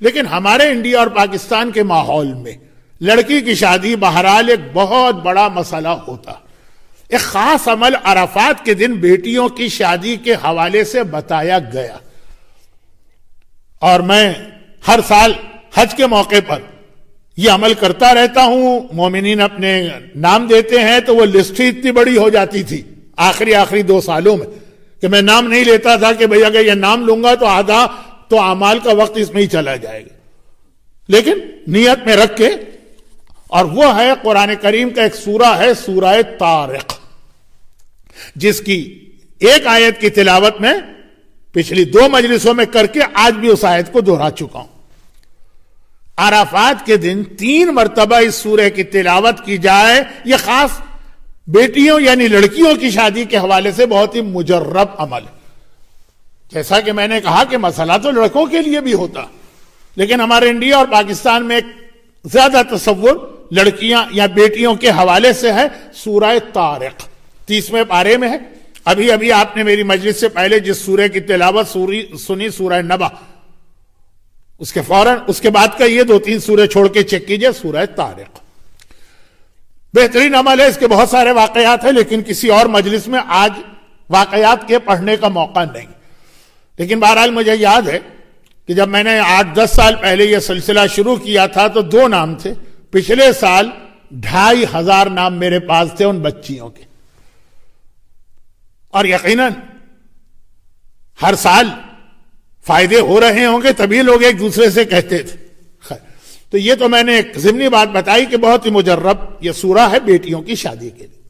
لیکن ہمارے انڈیا اور پاکستان کے ماحول میں لڑکی کی شادی بہرحال ایک بہت بڑا مسئلہ ہوتا. ایک خاص عمل عرفات کے دن بیٹیوں کی شادی کے حوالے سے بتایا گیا، اور میں ہر سال حج کے موقع پر یہ عمل کرتا رہتا ہوں. مومنین اپنے نام دیتے ہیں تو وہ لسٹ ہی اتنی بڑی ہو جاتی تھی آخری 2 سالوں میں کہ میں نام نہیں لیتا تھا کہ بھئی اگر یہ نام لوں گا تو آدھا تو اعمال کا وقت اس میں ہی چلا جائے گا. لیکن نیت میں رکھ کے، اور وہ ہے قرآن کریم کا ایک سورہ ہے سورہ طارق، جس کی ایک آیت کی تلاوت میں پچھلی 2 مجلسوں میں کر کے آج بھی اس آیت کو دہرا چکا ہوں. عرفات کے دن 3 مرتبہ اس سورہ کی تلاوت کی جائے، یہ خاص بیٹیوں یعنی لڑکیوں کی شادی کے حوالے سے بہت ہی مجرب عمل ہے. جیسا کہ میں نے کہا کہ مسئلہ تو لڑکوں کے لیے بھی ہوتا، لیکن ہمارے انڈیا اور پاکستان میں ایک زیادہ تصور لڑکیاں یا بیٹیوں کے حوالے سے ہے. سورہ طارق 30ویں پارے میں ہے. ابھی آپ نے میری مجلس سے پہلے جس سورہ کی تلاوت سنی سورہ نبا، اس کے فوراً اس کے بعد کا یہ 2-3 سورے چھوڑ کے چیک کیجئے سورہ طارق. بہترین عمل ہے. اس کے بہت سارے واقعات ہیں، لیکن کسی اور مجلس میں آج واقعات کے پڑھنے کا موقع نہیں. لیکن بہرحال مجھے یاد ہے کہ جب میں نے 8-10 سال پہلے یہ سلسلہ شروع کیا تھا تو 2 نام تھے. پچھلے سال 2500 نام میرے پاس تھے ان بچیوں کے، اور یقیناً ہر سال فائدے ہو رہے ہوں گے تبھی لوگ ایک دوسرے سے کہتے تھے. تو یہ تو میں نے ایک ضمنی بات بتائی کہ بہت ہی مجرب یہ سورہ ہے بیٹیوں کی شادی کے لیے.